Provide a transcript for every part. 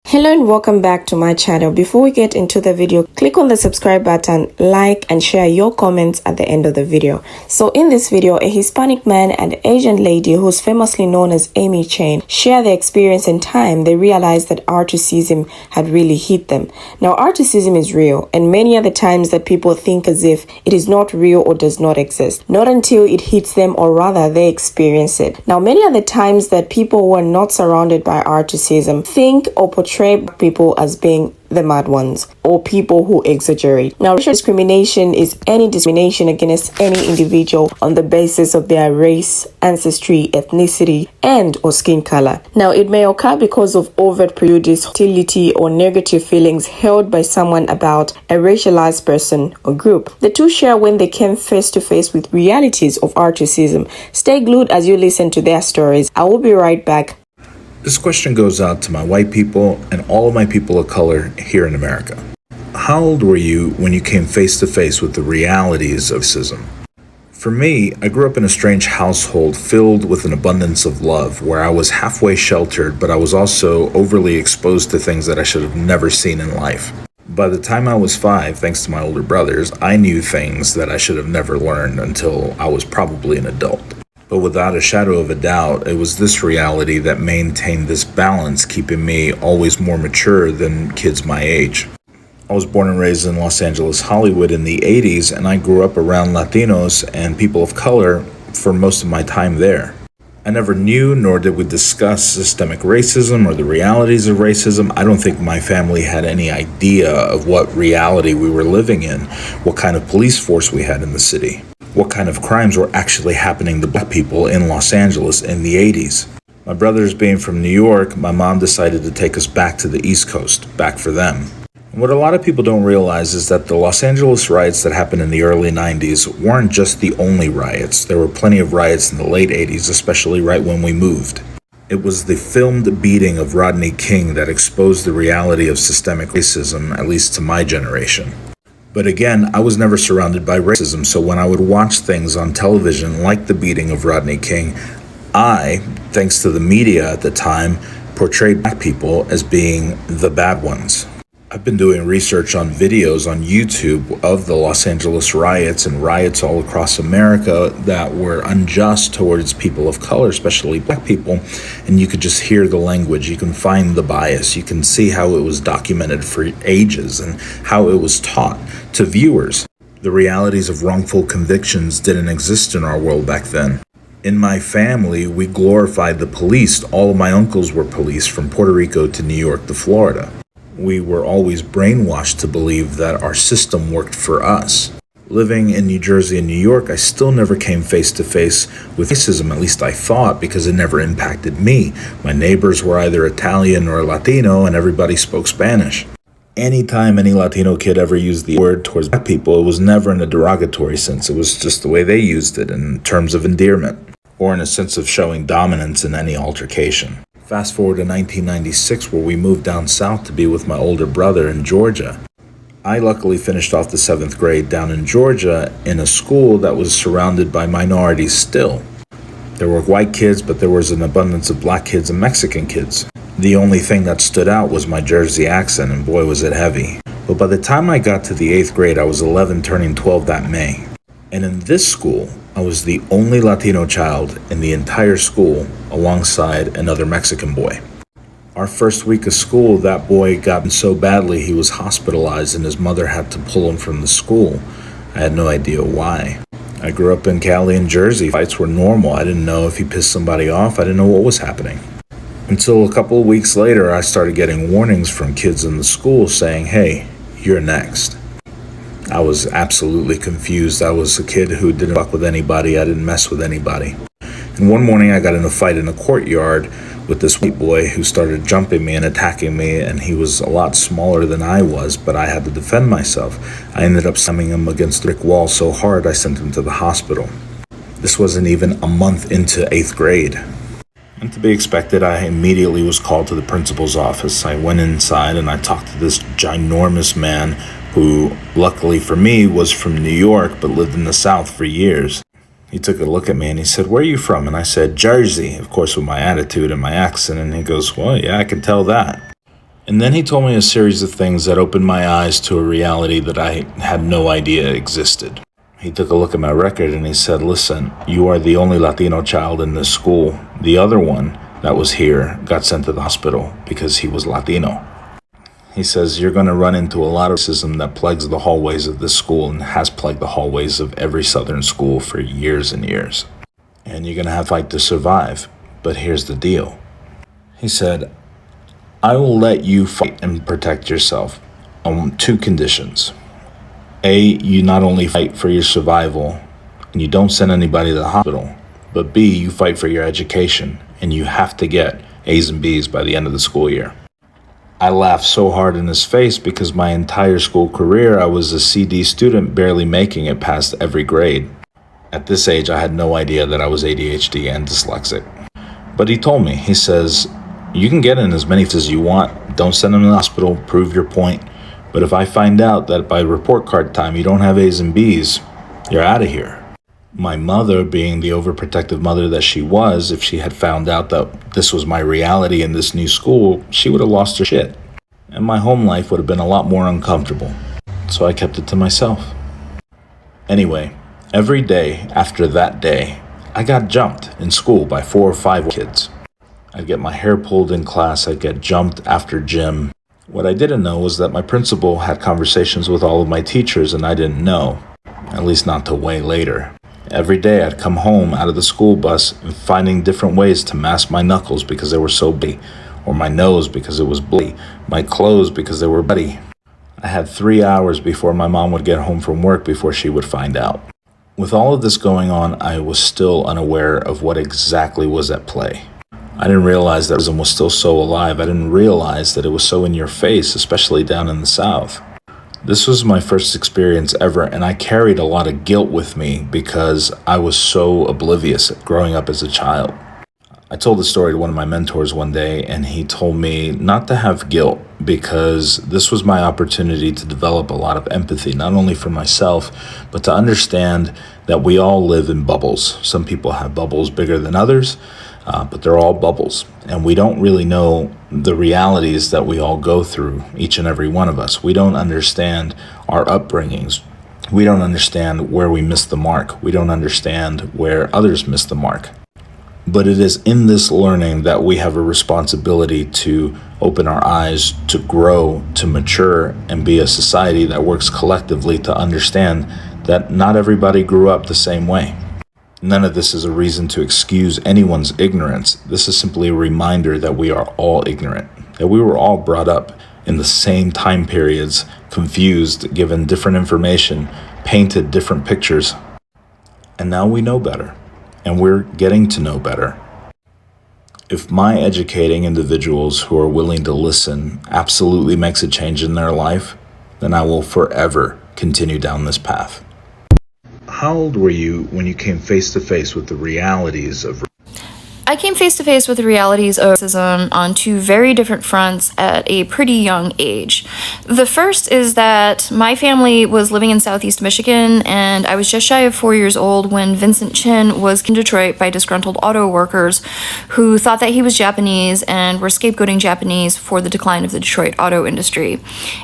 Hello and welcome back to my channel. Before we get into the video, click on the subscribe button, like and share your comments at the end of the video. So in this video, a Hispanic man and Asian lady who's famously known as Amy Chain share their experience in time they realized that articism had really hit them. Now articism is real, and many other times that people think as if it is not real or does not exist, not until it hits them, or rather they experience it. Now many other times that people who are not surrounded by articism think or portray people as being the mad ones or people who exaggerate. Now, racial discrimination is any discrimination against any individual on the basis of their race, ancestry, ethnicity, and or skin color. Now, it may occur because of overt prejudice, hostility, or negative feelings held by someone about a racialized person or group. The two share when they came face to face with realities of articism. Stay glued as you listen to their stories. I will be right back. This question goes out to my white people and all of my people of color here in America. How old were you when you came face to face with the realities of racism? For me, I grew up in a strange household filled with an abundance of love, where I was halfway sheltered, but I was also overly exposed to things that I should have never seen in life. By the time I was 5, thanks to my older brothers, I knew things that I should have never learned until I was probably an adult. But without a shadow of a doubt, it was this reality that maintained this balance, keeping me always more mature than kids my age. I was born and raised in Los Angeles, Hollywood in the 80s, and I grew up around Latinos and people of color for most of my time there. I never knew, nor did we discuss systemic racism or the realities of racism. I don't think my family had any idea of what reality we were living in, what kind of police force we had in the city, what kind of crimes were actually happening to black people in Los Angeles in the 80s. My brothers being from New York, my mom decided to take us back to the East Coast, back for them. And what a lot of people don't realize is that the Los Angeles riots that happened in the early 90s weren't just the only riots. There were plenty of riots in the late 80s, especially right when we moved. It was the filmed beating of Rodney King that exposed the reality of systemic racism, at least to my generation. But again, I was never surrounded by racism, so when I would watch things on television like the beating of Rodney King, I, thanks to the media at the time, portrayed black people as being the bad ones. I've been doing research on videos on YouTube of the Los Angeles riots and riots all across America that were unjust towards people of color, especially black people, and you could just hear the language. You can find the bias. You can see how it was documented for ages and how it was taught to viewers. The realities of wrongful convictions didn't exist in our world back then. In my family, we glorified the police. All of my uncles were police from Puerto Rico to New York to Florida. We were always brainwashed to believe that our system worked for us. Living in New Jersey and New York, I still never came face to face with racism, at least I thought, because it never impacted me. My neighbors were either Italian or Latino, and everybody spoke Spanish. Anytime any Latino kid ever used the word towards black people, it was never in a derogatory sense. It was just the way they used it in terms of endearment, or in a sense of showing dominance in any altercation. Fast forward to 1996, where we moved down south to be with my older brother in Georgia. I luckily finished off the 7th grade down in Georgia in a school that was surrounded by minorities still. There were white kids, but there was an abundance of black kids and Mexican kids. The only thing that stood out was my Jersey accent, and boy was it heavy. But by the time I got to the 8th grade, I was 11, turning 12 that May. And in this school, I was the only Latino child in the entire school alongside another Mexican boy. Our first week of school, that boy got so badly he was hospitalized and his mother had to pull him from the school. I had no idea why. I grew up in Cali and Jersey. Fights were normal. I didn't know if he pissed somebody off. I didn't know what was happening. Until a couple of weeks later, I started getting warnings from kids in the school saying, "Hey, you're next." I was absolutely confused. I was a kid who didn't fuck with anybody. I didn't mess with anybody. And one morning I got in a fight in a courtyard with this white boy who started jumping me and attacking me, and he was a lot smaller than I was, but I had to defend myself. I ended up slamming him against the brick wall so hard I sent him to the hospital. This wasn't even a month into 8th grade. And to be expected, I immediately was called to the principal's office. I went inside and I talked to this ginormous man who, luckily for me, was from New York but lived in the South for years. He took a look at me and he said, "Where are you from?" And I said, "Jersey," of course with my attitude and my accent, and he goes, "Well, yeah, I can tell that." And then he told me a series of things that opened my eyes to a reality that I had no idea existed. He took a look at my record and he said, listen, you are the only Latino child in this school. The other one that was here got sent to the hospital because he was Latino. He says, you're going to run into a lot of racism that plagues the hallways of this school and has plagued the hallways of every Southern school for years and years. And you're going to have to fight to survive. But here's the deal. He said, I will let you fight and protect yourself on two conditions. A, you not only fight for your survival and you don't send anybody to the hospital, but B, you fight for your education and you have to get A's and B's by the end of the school year. I laughed so hard in his face because my entire school career I was a CD student barely making it past every grade. At this age, I had no idea that I was ADHD and dyslexic. But he told me, he says, you can get in as many as you want. Don't send them to the hospital, prove your point. But if I find out that by report card time you don't have A's and B's, you're out of here. My mother, being the overprotective mother that she was, if she had found out that this was my reality in this new school, she would have lost her shit. And my home life would have been a lot more uncomfortable. So I kept it to myself. Anyway, every day after that day, I got jumped in school by 4 or 5 kids. I'd get my hair pulled in class, I'd get jumped after gym. What I didn't know was that my principal had conversations with all of my teachers and I didn't know, at least not till way later. Every day I'd come home out of the school bus and finding different ways to mask my knuckles because they were so big, or my nose because it was bloody, my clothes because they were bloody. I had 3 hours before my mom would get home from work before she would find out. With all of this going on, I was still unaware of what exactly was at play. I didn't realize that racism was still so alive. I didn't realize that it was so in your face, especially down in the South. This was my first experience ever, and I carried a lot of guilt with me because I was so oblivious growing up as a child. I told the story to one of my mentors one day, and he told me not to have guilt because this was my opportunity to develop a lot of empathy, not only for myself, but to understand that we all live in bubbles. Some people have bubbles bigger than others, but they're all bubbles. And we don't really know the realities that we all go through, each and every one of us. We don't understand our upbringings. We don't understand where we missed the mark. We don't understand where others missed the mark. But it is in this learning that we have a responsibility to open our eyes, to grow, to mature, and be a society that works collectively to understand that not everybody grew up the same way. None of this is a reason to excuse anyone's ignorance. This is simply a reminder that we are all ignorant, that we were all brought up in the same time periods, confused, given different information, painted different pictures. And now we know better. And we're getting to know better. If my educating individuals who are willing to listen absolutely makes a change in their life, then I will forever continue down this path. How old were you when you came face to face with the realities of I came face to face with the realities of racism on two very different fronts at a pretty young age. The first is that my family was living in Southeast Michigan, and I was just shy of 4 years old when Vincent Chin was in Detroit by disgruntled auto workers who thought that he was Japanese and were scapegoating Japanese for the decline of the Detroit auto industry.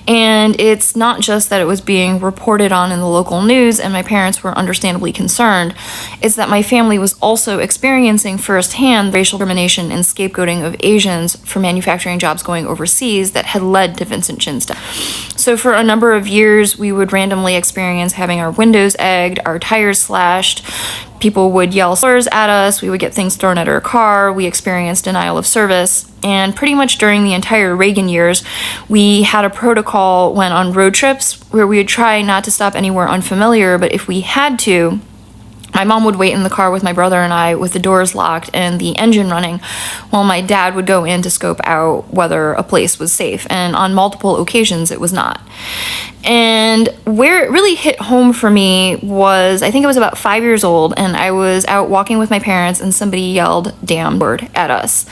And it's not just that it was being reported on in the local news and my parents were understandably concerned, it's that my family was also experiencing firsthand racial discrimination and scapegoating of Asians for manufacturing jobs going overseas that had led to Vincent Chin's death. So for a number of years, we would randomly experience having our windows egged, our tires slashed, people would yell slurs at us, we would get things thrown at our car, we experienced denial of service, and pretty much during the entire Reagan years, we had a protocol when on road trips where we would try not to stop anywhere unfamiliar, but if we had to, my mom would wait in the car with my brother and I with the doors locked and the engine running while my dad would go in to scope out whether a place was safe. And on multiple occasions, it was not. And where it really hit home for me was, I think I was about 5 years old and I was out walking with my parents and somebody yelled "damn" word at us.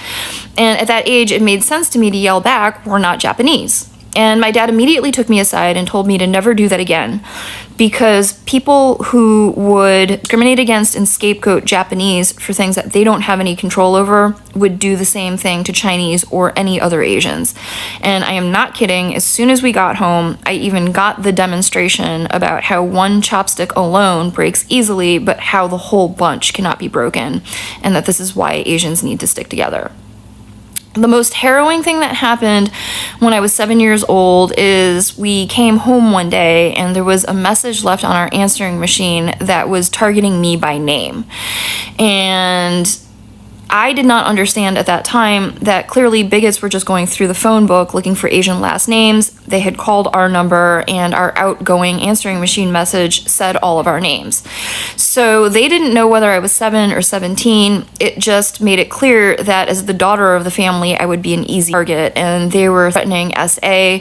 And at that age, it made sense to me to yell back, "We're not Japanese." And my dad immediately took me aside and told me to never do that again because people who would discriminate against and scapegoat Japanese for things that they don't have any control over would do the same thing to Chinese or any other Asians. And I am not kidding. As soon as we got home, I even got the demonstration about how one chopstick alone breaks easily, but how the whole bunch cannot be broken, and that this is why Asians need to stick together. The most harrowing thing that happened when I was 7 years old is we came home one day and there was a message left on our answering machine that was targeting me by name. And I did not understand at that time that clearly bigots were just going through the phone book looking for Asian last names. They had called our number, and our outgoing answering machine message said all of our names. So they didn't know whether I was 7 or 17. It just made it clear that as the daughter of the family, I would be an easy target, and they were threatening SA.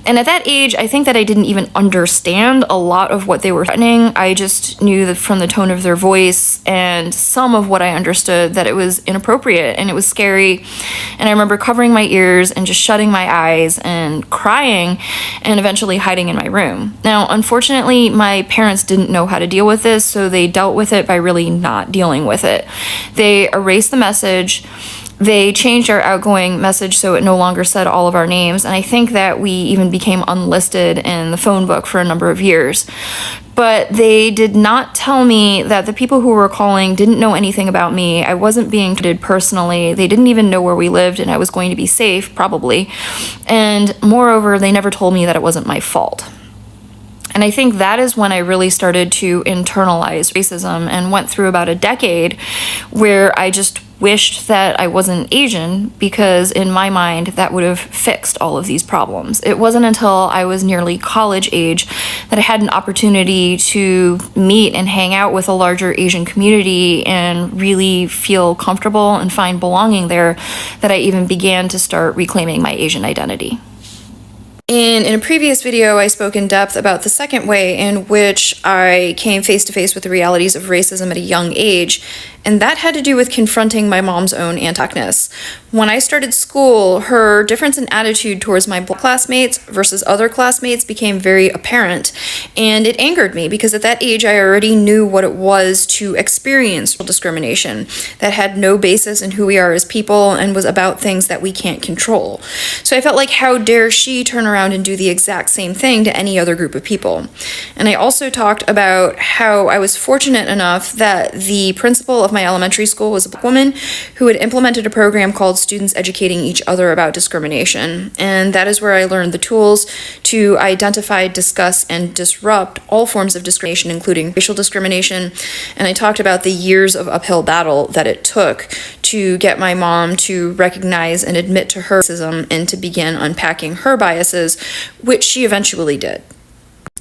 And at that age, I think that I didn't even understand a lot of what they were threatening. I just knew that from the tone of their voice and some of what I understood that it was inappropriate and it was scary. And I remember covering my ears and just shutting my eyes and crying and eventually hiding in my room. Now, unfortunately, my parents didn't know how to deal with this, so they dealt with it by really not dealing with it. They erased the message. They changed our outgoing message so it no longer said all of our names, and I think that we even became unlisted in the phone book for a number of years. But they did not tell me that the people who were calling didn't know anything about me. I wasn't being treated personally. They didn't even know where we lived, and I was going to be safe, probably. And moreover, they never told me that it wasn't my fault. And I think that is when I really started to internalize racism and went through about a decade where I just wished that I wasn't Asian, because in my mind that would have fixed all of these problems. It wasn't until I was nearly college age that I had an opportunity to meet and hang out with a larger Asian community and really feel comfortable and find belonging there that I even began to start reclaiming my Asian identity. In a previous video, I spoke in depth about the second way in which I came face to face with the realities of racism at a young age, and that had to do with confronting my mom's own anti-Blackness. When I started school, her difference in attitude towards my Black classmates versus other classmates became very apparent, and it angered me because at that age I already knew what it was to experience discrimination that had no basis in who we are as people and was about things that we can't control. So I felt like, how dare she turn around and do the exact same thing to any other group of people. And I also talked about how I was fortunate enough that the principal of my elementary school was a Black woman who had implemented a program called Students Educating Each Other About Discrimination. And that is where I learned the tools to identify, discuss, and disrupt all forms of discrimination, including racial discrimination. And I talked about the years of uphill battle that it took to get my mom to recognize and admit to her racism and to begin unpacking her biases, which she eventually did.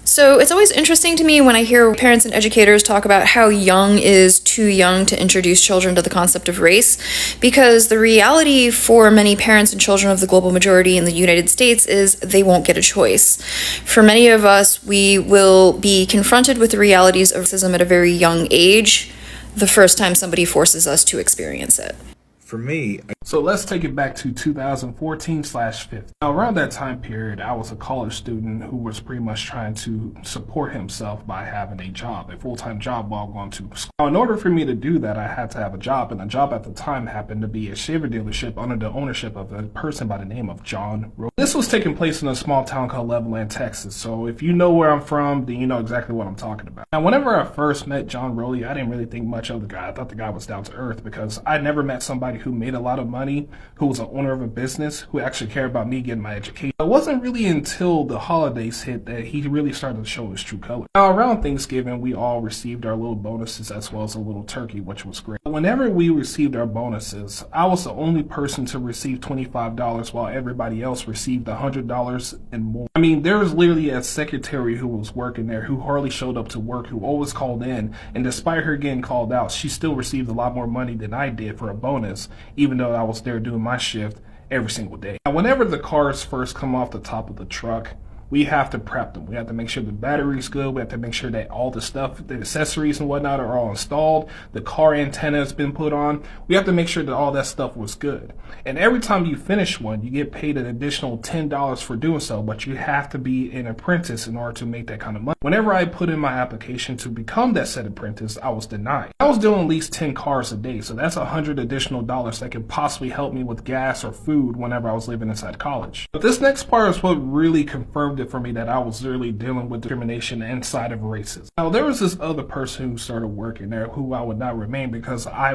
So it's always interesting to me when I hear parents and educators talk about how young is too young to introduce children to the concept of race, because the reality for many parents and children of the global majority in the United States is they won't get a choice. For many of us, we will be confronted with the realities of racism at a very young age, the first time somebody forces us to experience it. For me, So let's take it back to 2014/15. Now, around that time period, I was a college student who was pretty much trying to support himself by having a job, a full-time job while going to school. Now, in order for me to do that, I had to have a job, and the job at the time happened to be a shaver dealership under the ownership of a person by the name of John Rowley. This was taking place in a small town called Levelland, Texas, so if you know where I'm from, then you know exactly what I'm talking about. Now, whenever I first met John Rowley, I didn't really think much of the guy. I thought the guy was down to earth because I never met somebody who made a lot of money, who was an owner of a business, who actually cared about me getting my education. It wasn't really until the holidays hit that he really started to show his true color. Now, around Thanksgiving, we all received our little bonuses as well as a little turkey, which was great. Whenever we received our bonuses, I was the only person to receive $25 while everybody else received $100 and more. I mean, there was literally a secretary who was working there who hardly showed up to work, who always called in, and despite her getting called out, she still received a lot more money than I did for a bonus, even though I was there doing my shift every single day. Now, whenever the cars first come off the top of the truck, we have to prep them. We have to make sure the battery's good. We have to make sure that all the stuff, the accessories and whatnot are all installed. The car antenna has been put on. We have to make sure that all that stuff was good. And every time you finish one, you get paid an additional $10 for doing so, but you have to be an apprentice in order to make that kind of money. Whenever I put in my application to become that said apprentice, I was denied. I was doing at least 10 cars a day, so that's $100 additional that could possibly help me with gas or food whenever I was living inside college. But this next part is what really confirmed it for me that I was really dealing with discrimination inside of racism. Now, there was this other person who started working there who I would not remain because I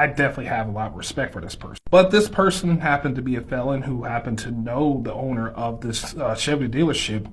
definitely have a lot of respect for this person. But this person happened to be a felon who happened to know the owner of this Chevy dealership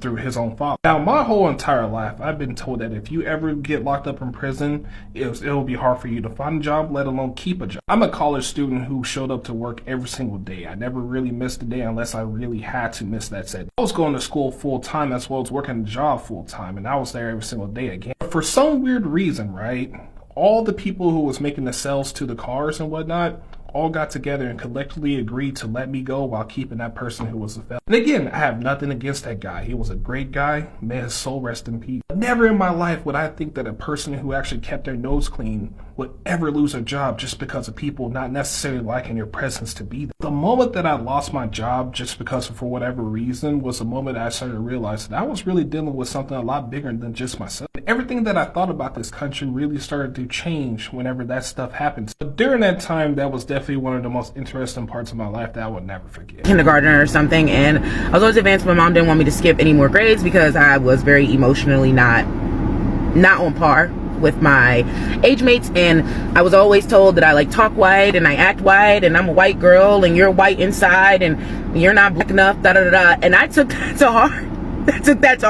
through his own father. Now, my whole entire life, I've been told that if you ever get locked up in prison, it'll be hard for you to find a job, let alone keep a job. I'm a college student who showed up to work every single day. I never really missed a day unless I really had to miss that set. I was going to school full time as well as working a job full time, and I was there every single day again. But for some weird reason, right, all the people who was making the sales to the cars and whatnot all got together and collectively agreed to let me go while keeping that person who was a felon. And again, I have nothing against that guy. He was a great guy. May his soul rest in peace. But never in my life would I think that a person who actually kept their nose clean would ever lose a job just because of people not necessarily liking your presence to be there. The moment that I lost my job just because for whatever reason was the moment I started to realize that I was really dealing with something a lot bigger than just myself. Everything that I thought about this country really started to change whenever that stuff happened. But during that time, that was definitely one of the most interesting parts of my life that I would never forget. Kindergarten or something, and I was always advanced. My mom didn't want me to skip any more grades because I was very emotionally not on par with my age mates, and I was always told that I like talk white and I act white and I'm a white girl and you're white inside and you're not black enough, da da da. And I took that to heart. I took that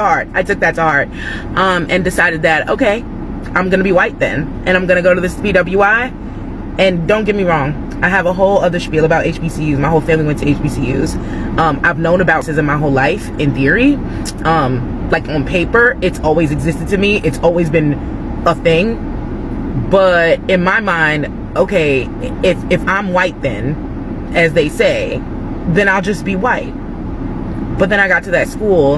to heart and decided that, okay, I'm gonna be white then, and I'm gonna go to this PWI. And don't get me wrong, I have a whole other spiel about HBCUs. My whole family went to HBCUs. I've known about racism my whole life, in theory. Like on paper, it's always existed to me. It's always been a thing. But in my mind, okay, if I'm white then, as they say, then I'll just be white. But then I got to that school,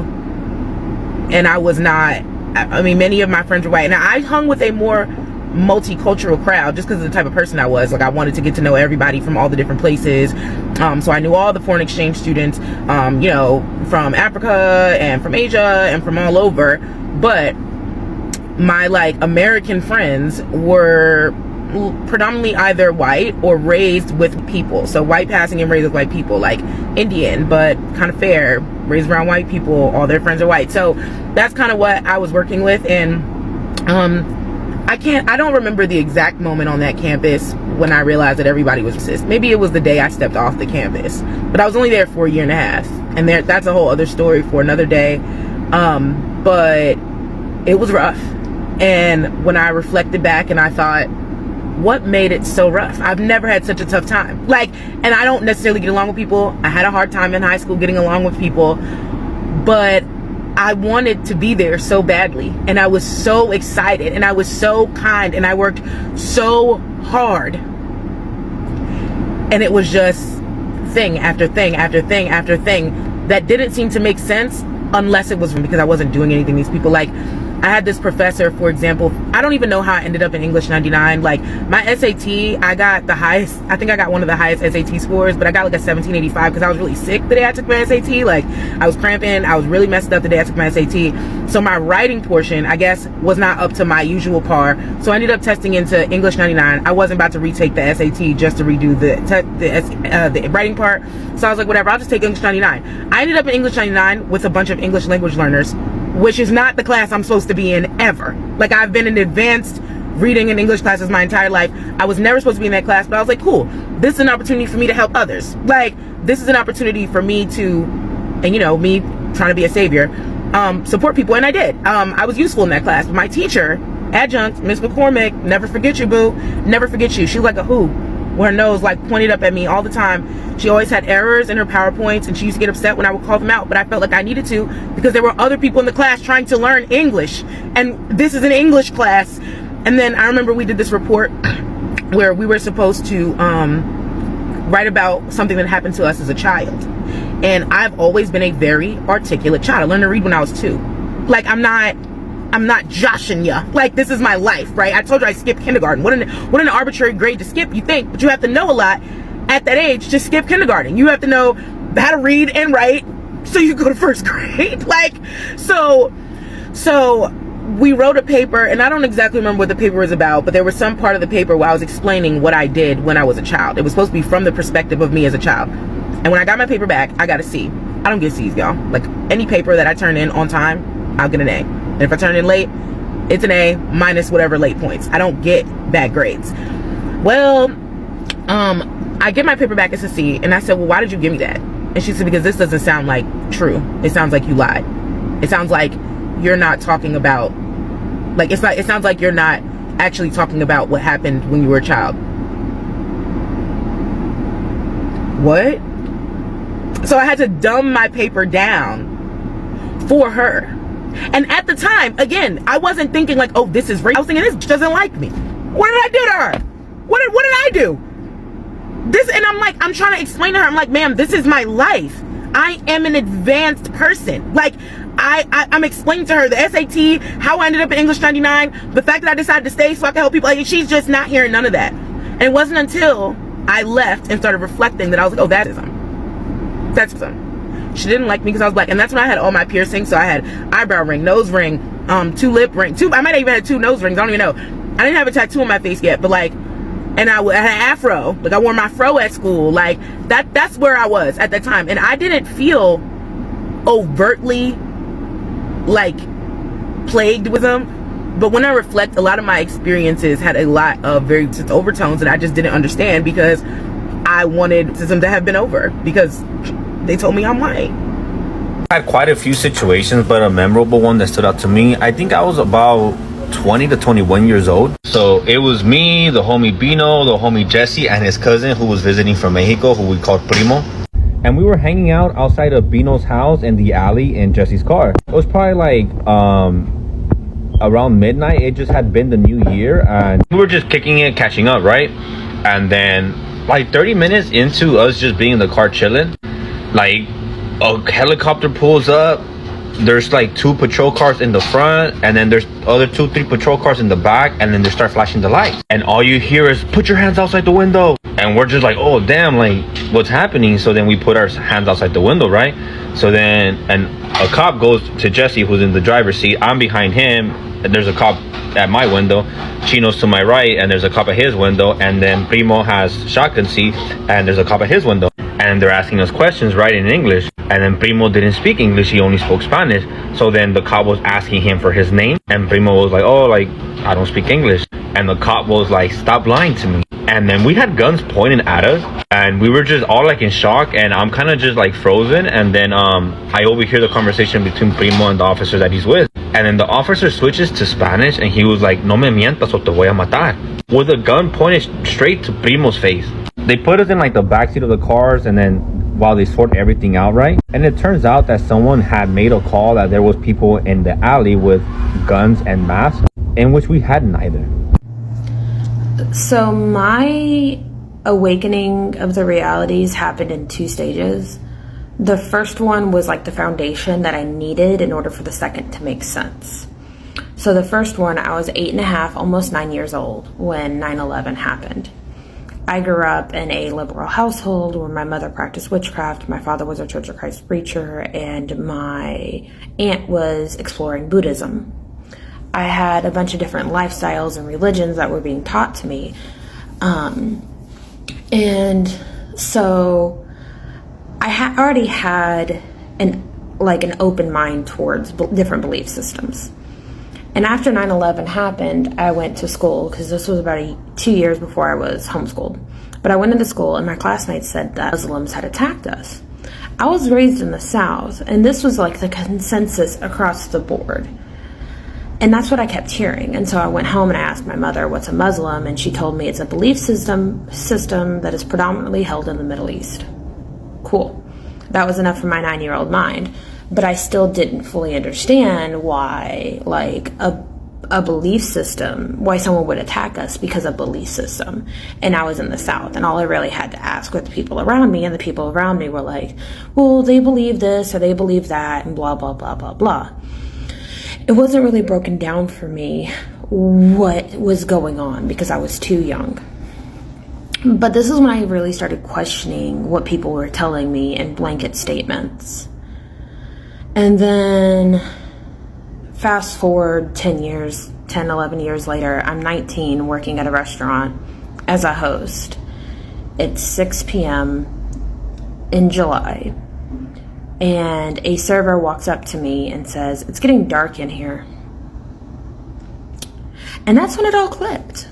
and I was not, I mean, many of my friends were white. Now, I hung with a more multicultural crowd just because of the type of person I was. Like, I wanted to get to know everybody from all the different places. So I knew all the foreign exchange students, you know, from Africa and from Asia and from all over. But my like American friends were predominantly either white or raised with people. So white passing and raised with white people, like Indian, but kind of fair, raised around white people, all their friends are white. So that's kind of what I was working with. And I don't remember the exact moment on that campus when I realized that everybody was racist. Maybe it was the day I stepped off the campus, but I was only there for a year and a half, and that's a whole other story for another day. But it was rough. And when I reflected back and I thought, what made it so rough? I've never had such a tough time. Like, and I don't necessarily get along with people. I had a hard time in high school getting along with people, but I wanted to be there so badly, and I was so excited, and I was so kind, and I worked so hard, and it was just thing after thing after thing after thing that didn't seem to make sense unless it was because I wasn't doing anything. These people, like, I had this professor, for example, I don't even know how I ended up in English 99. Like, my SAT, I got the highest, I think I got one of the highest SAT scores, but I got like a 1785 because I was really sick the day I took my SAT. Like, I was cramping, I was really messed up the day I took my SAT. So my writing portion, I guess, was not up to my usual par. So I ended up testing into English 99. I wasn't about to retake the SAT just to redo the writing part. So I was like, whatever, I'll just take English 99. I ended up in English 99 with a bunch of English language learners, which is not the class I'm supposed to be in ever. Like, I've been in advanced reading and English classes my entire life. I was never supposed to be in that class, but I was like, cool, this is an opportunity for me to help others. Like, this is an opportunity for me to, and you know, me trying to be a savior, support people, and I did. I was useful in that class. But my teacher, adjunct, Miss McCormick, never forget you, boo, never forget you. She was like a who, with her nose like pointed up at me all the time. She always had errors in her PowerPoints, and she used to get upset when I would call them out, but I felt like I needed to because there were other people in the class trying to learn English, and this is an English class. And then I remember we did this report where we were supposed to write about something that happened to us as a child, And I've always been a very articulate child. I learned to read when I was 2. Like, I'm not joshing ya. Like, this is my life, right? I told you I skipped kindergarten. What an arbitrary grade to skip, you think, but you have to know a lot at that age to skip kindergarten. You have to know how to read and write so you go to 1st grade. Like, so we wrote a paper, and I don't exactly remember what the paper was about, but there was some part of the paper where I was explaining what I did when I was a child. It was supposed to be from the perspective of me as a child. And when I got my paper back, I got a C. I don't get C's, y'all. Like, any paper that I turn in on time, I'll get an A. And if I turn in late, it's an A minus whatever late points. I don't get bad grades. Well, I get my paper back as a C, and I said, well, why did you give me that? And she said, because this doesn't sound like true. It sounds like you lied. It sounds like you're not talking about, like, it sounds like you're not actually talking about what happened when you were a child. What? So I had to dumb my paper down for her. And at the time, again, I wasn't thinking like, oh, this is rape. I was thinking, this doesn't like me. What did I do to her? What did I do? This, and I'm trying to explain to her, I'm like, ma'am, this is my life. I am an advanced person. Like, I'm explaining to her the SAT, how I ended up in English 99, the fact that I decided to stay so I could help people. Like, she's just not hearing none of that. And it wasn't until I left and started reflecting that I was like, oh, that's racism. She didn't like me because I was black. And that's when I had all my piercings. So I had eyebrow ring, nose ring, 2 lip ring, I might have even had 2 nose rings. I don't even know. I didn't have a tattoo on my face yet, but like, and I had an afro. Like, I wore my fro at school. Like, that's where I was at that time. And I didn't feel overtly like plagued with them. But when I reflect, a lot of my experiences had a lot of very overtones that I just didn't understand because I wanted racism to have been over because they told me I'm white. I had quite a few situations, but a memorable one that stood out to me, I think I was about 20 to 21 years old. So it was me, the homie Bino, the homie Jesse, and his cousin who was visiting from Mexico, who we called Primo. And we were hanging out outside of Bino's house in the alley in Jesse's car. It was probably like around midnight. It just had been the new year and we were just kicking it, catching up, right? And then like 30 minutes into us just being in the car chilling, like a helicopter pulls up. There's like 2 patrol cars in the front, and then there's other 2-3 patrol cars in the back, and then they start flashing the lights, and all you hear is put your hands outside the window. And we're just like, oh damn, like what's happening? So then we put our hands outside the window, right? So then and a cop goes to Jesse, who's in the driver's seat. I'm behind him, and there's a cop at my window. Chino's to my right, and there's a cop at his window. And then Primo has shotgun seat, and there's a cop at his window. And they're asking us questions, right, in English. And then Primo didn't speak English, he only spoke Spanish. So then the cop was asking him for his name, and Primo was like, oh, like, I don't speak English. And the cop was like, stop lying to me. And then we had guns pointed at us, and we were just all like in shock, and I'm kind of just like frozen. And then I overhear the conversation between Primo and the officer that he's with. And then the officer switches to Spanish, and he was like, no me mientas o te voy a matar, with a gun pointed straight to Primo's face. They put us in like the backseat of the cars, and then while they sort everything out, right? And it turns out that someone had made a call that there was people in the alley with guns and masks, in which we had neither. So my awakening of the realities happened in 2 stages. The first one was like the foundation that I needed in order for the second to make sense. So the first one, I was 8.5, almost 9 years old when 9/11 happened. I grew up in a liberal household where my mother practiced witchcraft, my father was a Church of Christ preacher, and my aunt was exploring Buddhism. I had a bunch of different lifestyles and religions that were being taught to me. And so I already had an open mind towards different belief systems. And after 9/11 happened, I went to school, because this was about 2 years before I was homeschooled. But I went into school, and my classmates said that Muslims had attacked us. I was raised in the South, and this was like the consensus across the board. And that's what I kept hearing. And so I went home and I asked my mother, what's a Muslim? And she told me it's a belief system that is predominantly held in the Middle East. Cool. That was enough for my 9-year-old mind. But I still didn't fully understand why, like, a belief system, why someone would attack us because of belief system. And I was in the South, and all I really had to ask were the people around me, and the people around me were like, well, they believe this or they believe that, and blah, blah, blah, blah, blah. It wasn't really broken down for me what was going on because I was too young. But this is when I really started questioning what people were telling me in blanket statements. And then fast forward 10, 11 years later, I'm 19 working at a restaurant as a host. It's 6 p.m. in July. And a server walks up to me and says, "It's getting dark in here." And that's when it all clicked.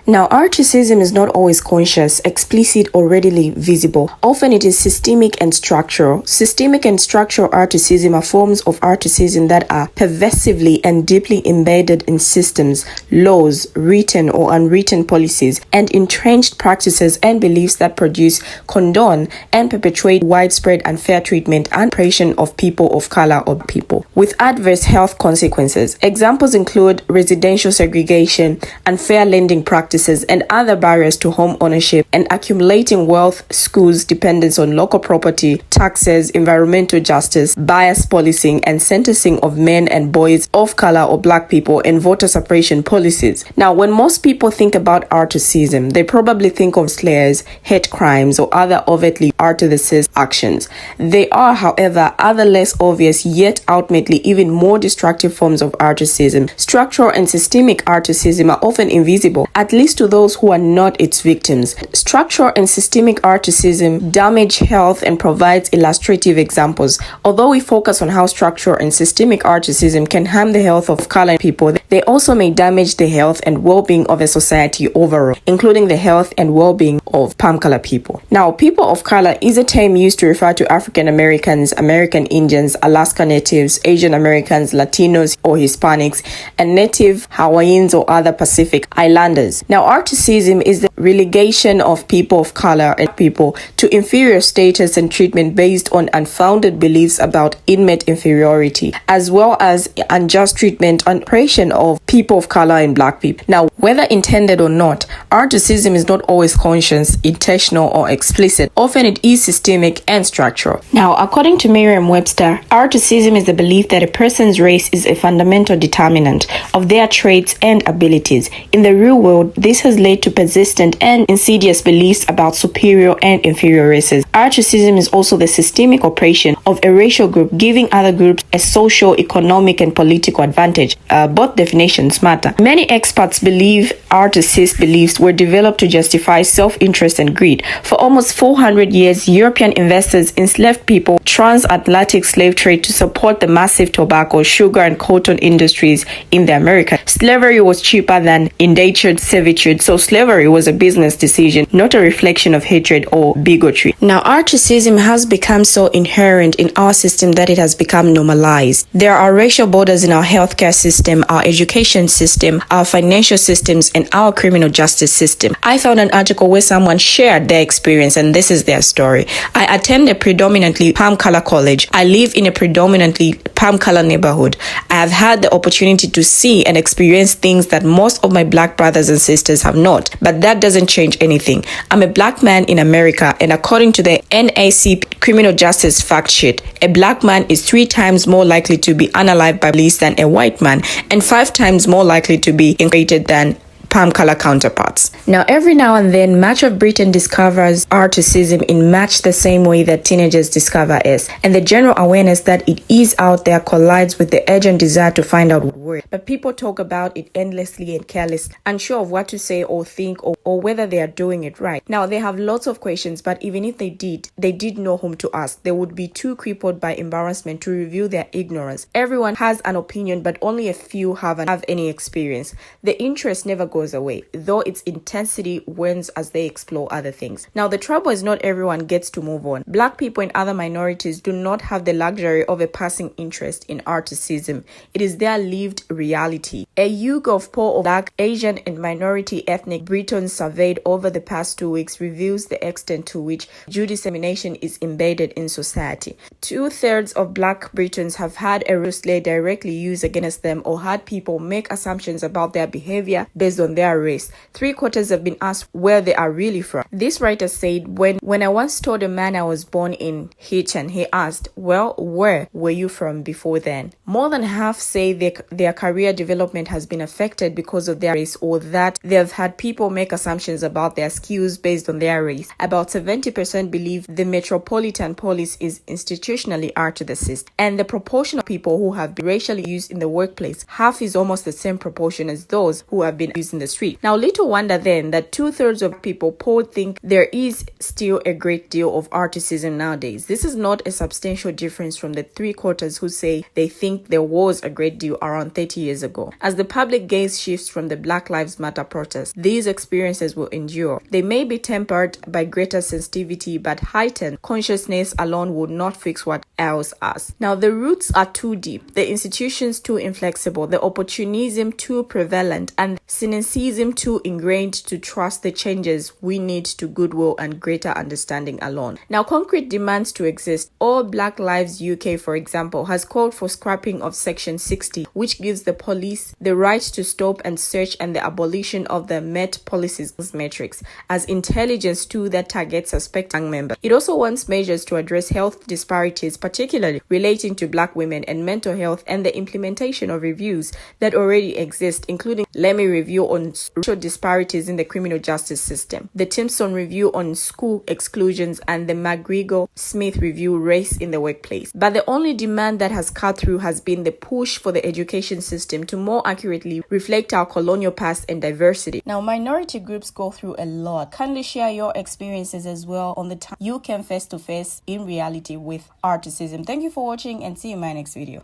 Now, articism is not always conscious, explicit, or readily visible. Often it is systemic and structural. Systemic and structural articism are forms of articism that are pervasively and deeply embedded in systems, laws, written or unwritten policies, and entrenched practices and beliefs that produce, condone, and perpetuate widespread unfair treatment and oppression of people of color or people, with adverse health consequences. Examples include residential segregation, unfair lending practices, and other barriers to home ownership, and accumulating wealth, schools, dependence on local property, taxes, environmental justice, bias policing, and sentencing of men and boys of color or black people, and voter suppression policies. Now, when most people think about articism, they probably think of slurs, hate crimes, or other overtly artistic actions. There are, however, other less obvious yet ultimately even more destructive forms of articism. Structural and systemic articism are often invisible, at least to those who are not its victims. Structural and systemic articism damage health and provides illustrative examples. Although we focus on how structural and systemic articism can harm the health of colored people, they also may damage the health and well-being of a society overall, including the health and well-being of palm-colored people. Now, people of color is a term used to refer to African Americans, American Indians, Alaska Natives, Asian Americans, Latinos or Hispanics, and Native Hawaiians or other Pacific Islanders. Now, articism is the relegation of people of color and people to inferior status and treatment based on unfounded beliefs about inmate inferiority, as well as unjust treatment and oppression of people of color and black people. Now, whether intended or not, articism is not always conscious, intentional, or explicit. Often it is systemic and structural. Now, according to Merriam-Webster, articism is the belief that a person's race is a fundamental determinant of their traits and abilities. In the real world, this has led to persistent and insidious beliefs about superior and inferior races. Articism is also the systemic oppression of a racial group, giving other groups a social, economic, and political advantage. Both definitions matter. Many experts believe articist beliefs were developed to justify self-interest and greed. For almost 400 years, European investors enslaved people transatlantic slave trade to support the massive tobacco, sugar, and cotton industries in the Americas. Slavery was cheaper than indentured servitude, so slavery was a business decision, not a reflection of hatred or bigotry. Now, articism has become so inherent in our system that it has become normalized. There are racial borders in our healthcare system, our education system, our financial systems, and our criminal justice system. I found an article where someone shared their experience, and this is their story. I attend a predominantly palm color college. I live in a predominantly palm color neighborhood. I have had the opportunity to see and experience things that most of my black brothers and sisters have not, but that doesn't change anything. I'm a black man in America, and according to the NAC criminal justice fact sheet, a black man is 3 times more likely to be unalived by police than a white man, and 5 times more likely to be incarcerated than palm color counterparts. Now, every now and then, much of Britain discovers articism in much the same way that teenagers discover S, and the general awareness that it is out there collides with the urgent desire to find out what works. But people talk about it endlessly and carelessly, unsure of what to say or think or whether they are doing it right. Now, they have lots of questions, but even if they did know whom to ask. They would be too crippled by embarrassment to reveal their ignorance. Everyone has an opinion, but only a few have any experience. The interest never goes goes away, though its intensity wanes as they explore other things. Now, the trouble is not everyone gets to move on. Black people and other minorities do not have the luxury of a passing interest in articism. It is their lived reality. A YouGov poll of Black, Asian, and minority ethnic Britons surveyed over the past 2 weeks reveals the extent to which Jew discrimination is embedded in society. 2/3 of Black Britons have had a slur directly used against them or had people make assumptions about their behavior based on their race. 3/4 have been asked where they are really from. This writer said, when I once told a man I was born in Hitch and he asked, well, where were you from before then? More than half say their career development has been affected because of their race, or that they've had people make assumptions about their skills based on their race. About 70% believe the Metropolitan Police is institutionally racist, and the proportion of people who have been racially used in the workplace, half is almost the same proportion as those who have been used in the street. Now, little wonder then that 2/3 of people polled think there is still a great deal of articism nowadays. This is not a substantial difference from the 3/4 who say they think there was a great deal around 30 years ago. As the public gaze shifts from the Black Lives Matter protests, these experiences will endure. They may be tempered by greater sensitivity, but heightened consciousness alone would not fix what ails us. Now, the roots are too deep, the institutions too inflexible, the opportunism too prevalent, and cynicism too ingrained to trust the changes we need to goodwill and greater understanding alone. Now, concrete demands to exist. All Black Lives UK, for example, has called for scrapping of Section 60, which gives the police the right to stop and search, and the abolition of the Met Policies metrics as intelligence tool that targets suspected gang members. It also wants measures to address health disparities, particularly relating to Black women and mental health, and the implementation of reviews that already exist, including Lemmy Review on racial disparities in the criminal justice system, the Timpson Review on school exclusions, and the McGregor-Smith Review Race in the Workplace. But the only demand that has cut through has been the push for the education system to more accurately reflect our colonial past and diversity. Now, minority groups go through a lot. Kindly share your experiences as well on the time you came face to face in reality with articism. Thank you for watching, and see you in my next video.